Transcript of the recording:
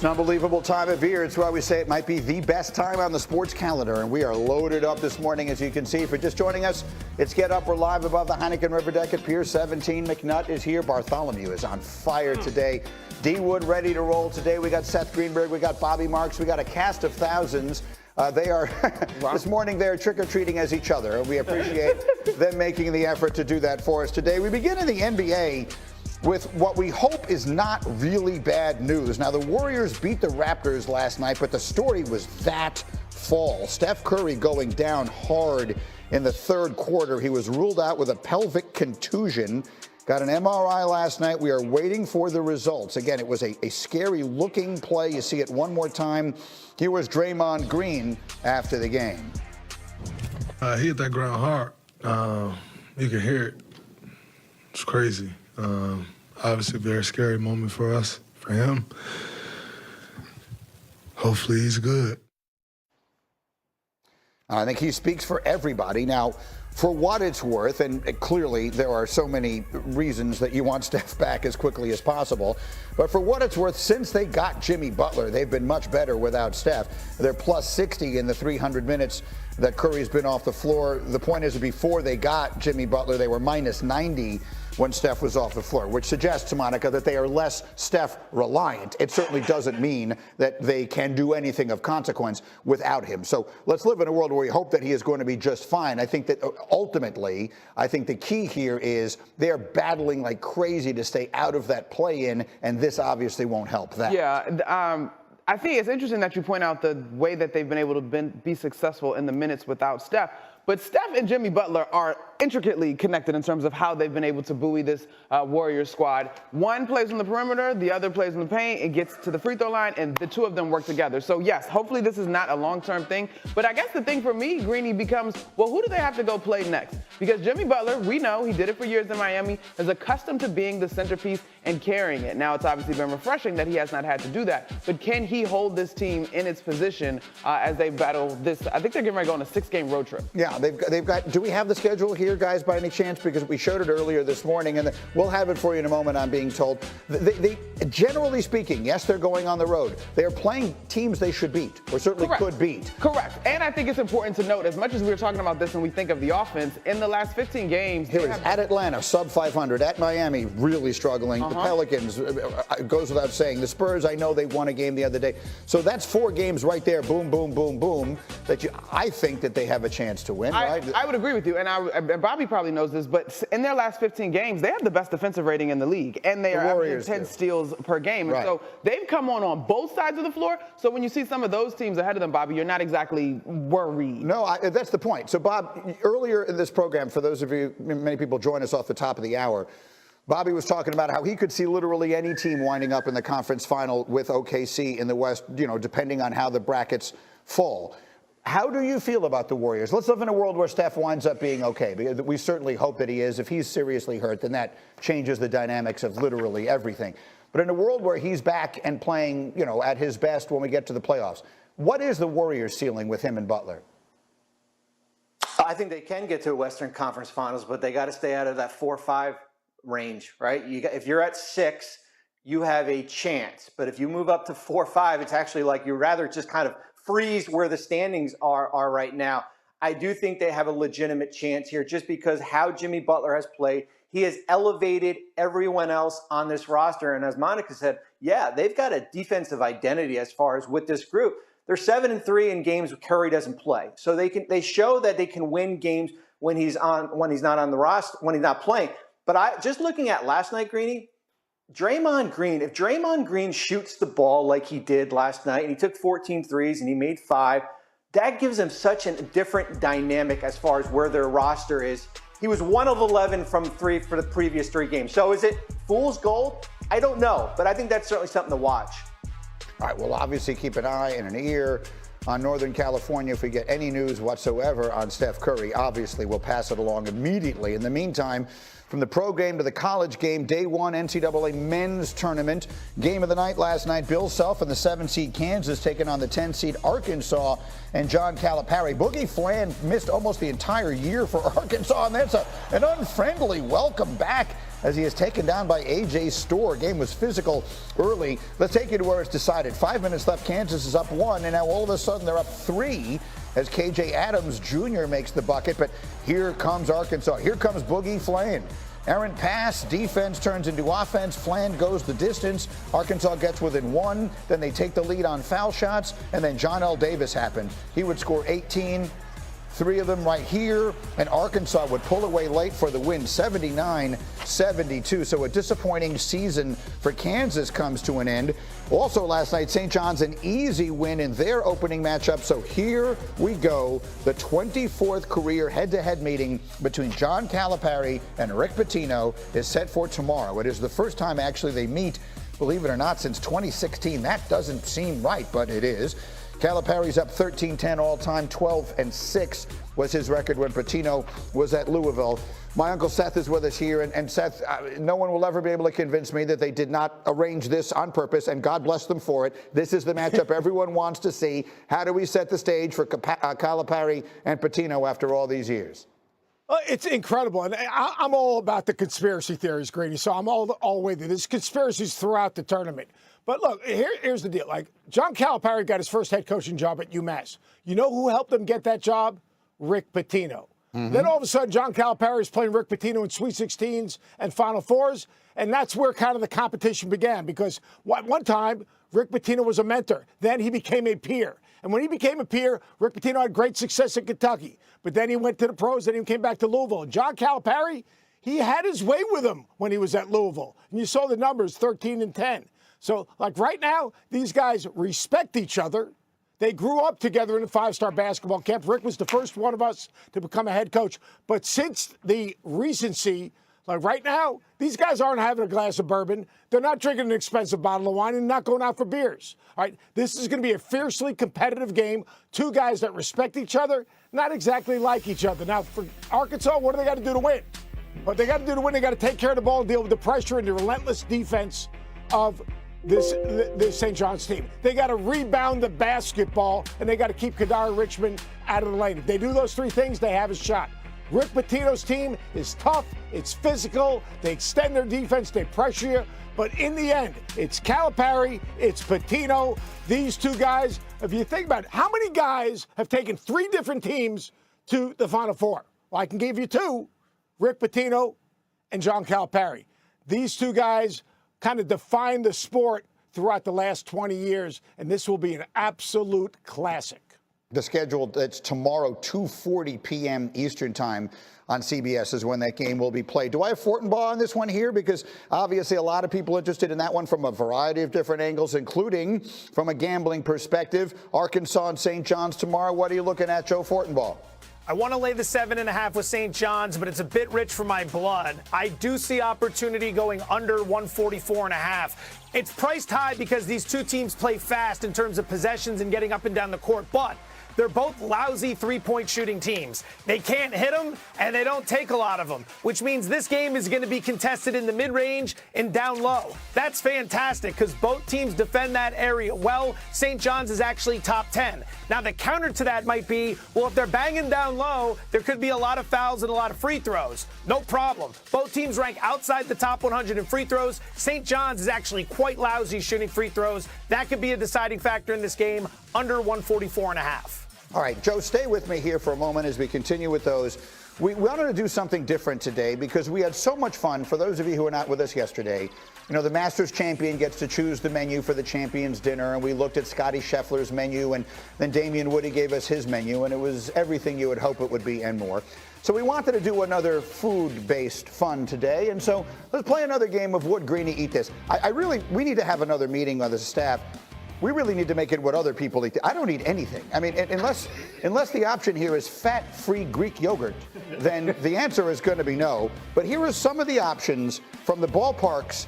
It's an unbelievable time of year. It's why we say it might be the best time on the sports calendar. And we are loaded up this morning, as you can see. For just joining us, it's Get Up. We're live above the Heineken River Deck at Pier 17. McNutt is here. Bartholomew is on fire today. D. Wood ready to roll today. We got Seth Greenberg. We got Bobby Marks. We got a cast of thousands. They are, this morning, they're trick-or-treating as each other. And we appreciate them making the effort to do that for us today. We begin in the NBA with what we hope is not really bad news. Now, the Warriors beat the Raptors last night, but the story was that fall. Steph Curry going down hard in the third quarter. He was ruled out with a pelvic contusion. Got an MRI last night. We are waiting for the results. Again, it was a scary-looking play. You see it one more time. Here was Draymond Green after the game. He hit that ground hard. You can hear it. It's crazy. Obviously, a very scary moment for us, for him. Hopefully, he's good. I think he speaks for everybody. Now, for what it's worth, and clearly there are so many reasons that you want Steph back as quickly as possible, but for what it's worth, since they got Jimmy Butler, they've been much better without Steph. They're plus 60 in the 300 minutes that Curry's been off the floor. The point is, before they got Jimmy Butler, they were minus 90 when Steph was off the floor, which suggests, Monica, that they are less Steph reliant. It certainly doesn't mean that they can do anything of consequence without him. So let's live in a world where we hope that he is going to be just fine. I think that ultimately, I think the key here is they're battling like crazy to stay out of that play-in, and this obviously won't help that. Yeah, I think it's interesting that you point out the way that they've been able to be successful in the minutes without Steph. But Steph and Jimmy Butler are intricately connected in terms of how they've been able to buoy this Warriors squad. One plays on the perimeter, the other plays in the paint, and gets to the free throw line, and the two of them work together. So, yes, hopefully this is not a long-term thing. But I guess the thing for me, Greeny, becomes, well, who do they have to go play next? Because Jimmy Butler, we know, he did it for years in Miami, is accustomed to being the centerpiece and carrying it. Now, it's obviously been refreshing that he has not had to do that. But can he hold this team in its position as they battle this? I think they're getting ready to go on a 6-game road trip. Yeah, they've got, do we have the schedule here, guys, by any chance? Because we showed it earlier this morning, and we'll have it for you in a moment, I'm being told. They generally speaking, yes, they're going on the road. They are playing teams they should beat, or certainly could beat. Correct. And I think it's important to note, as much as we were talking about this and we think of the offense, in the last 15 games. Here it is, at Atlanta, sub 500. At Miami, really struggling. The Pelicans, it goes without saying. The Spurs, I know they won a game the other day. So that's 4 games right there, boom, boom, boom, boom, that I think that they have a chance to win, right? I would agree with you, and Bobby probably knows this, but in their last 15 games, they have the best defensive rating in the league, and they are averaging 10 steals per game. And so they've come on both sides of the floor. So when you see some of those teams ahead of them, Bobby, you're not exactly worried. No, that's the point. So, Bob, earlier in this program, for those of you, many people join us off the top of the hour, Bobby was talking about how he could see literally any team winding up in the conference final with OKC in the West, depending on how the brackets fall. How do you feel about the Warriors? Let's live in a world where Steph winds up being okay, because we certainly hope that he is. If he's seriously hurt, then that changes the dynamics of literally everything. But in a world where he's back and playing, at his best when we get to the playoffs, what is the Warriors' ceiling with him and Butler? I think they can get to a Western Conference Finals, but they got to stay out of that 4-5 range, right? If you're at 6, you have a chance. But if you move up to 4-5, it's actually like you'd rather just kind of freeze where the standings are right now. I do think they have a legitimate chance here just because how Jimmy Butler has played. He has elevated everyone else on this roster. And as Monica said, yeah, they've got a defensive identity as far as with this group. They're 7-3 in games where Curry doesn't play. So they show that they can win games when he's not on the roster, when he's not playing. But just looking at last night, Greeny, Draymond Green, if Draymond Green shoots the ball like he did last night, and he took 14 threes and he made 5, that gives him such a different dynamic as far as where their roster is. He was 1 of 11 from 3 for the previous 3 games. So is it fool's gold? I don't know, but I think that's certainly something to watch. All right, we'll obviously keep an eye and an ear on Northern California. If we get any news whatsoever on Steph Curry, obviously we'll pass it along immediately. In the meantime, from the pro game to the college game, day 1 NCAA men's tournament. Game of the night last night, Bill Self and the 7-seed Kansas taking on the 10-seed Arkansas and John Calipari. Boogie Flan missed almost the entire year for Arkansas, and that's an unfriendly welcome back as he is taken down by A.J. Storr. Game was physical early. Let's take you to where it's decided. 5 minutes left. Kansas is up 1, and now all of a sudden they're up 3 as K.J. Adams Jr. makes the bucket. But here comes Arkansas. Here comes Boogie Flan. Errant pass, defense turns into offense. Flan goes the distance. Arkansas gets within 1. Then they take the lead on foul shots. And then John L. Davis happened. He would score 18. 3 of them right here, and Arkansas would pull away late for the win, 79-72. So a disappointing season for Kansas comes to an end. Also last night, St. John's an easy win in their opening matchup. So here we go. The 24th career head-to-head meeting between John Calipari and Rick Pitino is set for tomorrow. It is the first time actually they meet, believe it or not, since 2016. That doesn't seem right, but it is. Calipari's up 13-10 all-time, 12-6 was his record when Pitino was at Louisville. My Uncle Seth is with us here, and Seth, no one will ever be able to convince me that they did not arrange this on purpose, and God bless them for it. This is the matchup everyone wants to see. How do we set the stage for Calipari and Pitino after all these years? It's incredible, and I'm all about the conspiracy theories, Grady, so I'm all the way there. There's conspiracies throughout the tournament. But look, here's the deal. Like, John Calipari got his first head coaching job at UMass. You know who helped him get that job? Rick Pitino. Then all of a sudden, John Calipari is playing Rick Pitino in Sweet 16s and Final Fours, and that's where kind of the competition began, because one time, Rick Pitino was a mentor. Then he became a peer. And when he became a peer, Rick Pitino had great success in Kentucky. But then he went to the pros, then he came back to Louisville. And John Calipari, he had his way with him when he was at Louisville. And you saw the numbers, 13-10. So, like, right now, these guys respect each other. They grew up together in a five-star basketball camp. Rick was the first one of us to become a head coach. But since the recency, like right now, these guys aren't having a glass of bourbon. They're not drinking an expensive bottle of wine and not going out for beers. All right, this is going to be a fiercely competitive game. 2 guys that respect each other, not exactly like each other. Now, for Arkansas, what do they got to do to win? What they got to do to win, they got to take care of the ball and deal with the pressure and the relentless defense of this St. John's team. They got to rebound the basketball, and they got to keep Kadar Richmond out of the lane. If they do those 3 things, they have a shot. Rick Pitino's team is tough, it's physical, they extend their defense, they pressure you, but in the end, it's Calipari, it's Pitino. These 2 guys, if you think about it, how many guys have taken 3 different teams to the Final Four? Well, I can give you 2, Rick Pitino and John Calipari. These 2 guys kind of defined the sport throughout the last 20 years, and this will be an absolute classic. The schedule, it's tomorrow, 2:40 p.m. Eastern time on CBS is when that game will be played. Do I have Fortenbaugh on this one here? Because obviously a lot of people interested in that one from a variety of different angles, including from a gambling perspective. Arkansas and St. John's tomorrow. What are you looking at, Joe Fortenbaugh? I want to lay the 7.5 with St. John's, but it's a bit rich for my blood. I do see opportunity going under 144.5. It's priced high because these 2 teams play fast in terms of possessions and getting up and down the court, but they're both lousy 3-point shooting teams. They can't hit them, and they don't take a lot of them, which means this game is going to be contested in the mid-range and down low. That's fantastic because both teams defend that area well. St. John's is actually top 10. Now, the counter to that might be, well, if they're banging down low, there could be a lot of fouls and a lot of free throws. No problem. Both teams rank outside the top 100 in free throws. St. John's is actually quite lousy shooting free throws. That could be a deciding factor in this game, under 144.5. All right, Joe, stay with me here for a moment as we continue with those. We wanted to do something different today because we had so much fun. For those of you who were not with us yesterday, you know, the Masters champion gets to choose the menu for the champions dinner, and we looked at Scotty Scheffler's menu, and then Damian Woody gave us his menu, and it was everything you would hope it would be and more. So we wanted to do another food-based fun today, and so let's play another game of Would Greeny Eat This? We need to have another meeting on the staff. We really need to make it what other people eat. I don't eat anything. I mean, unless the option here is fat-free Greek yogurt, then the answer is going to be no. But here are some of the options from the ballparks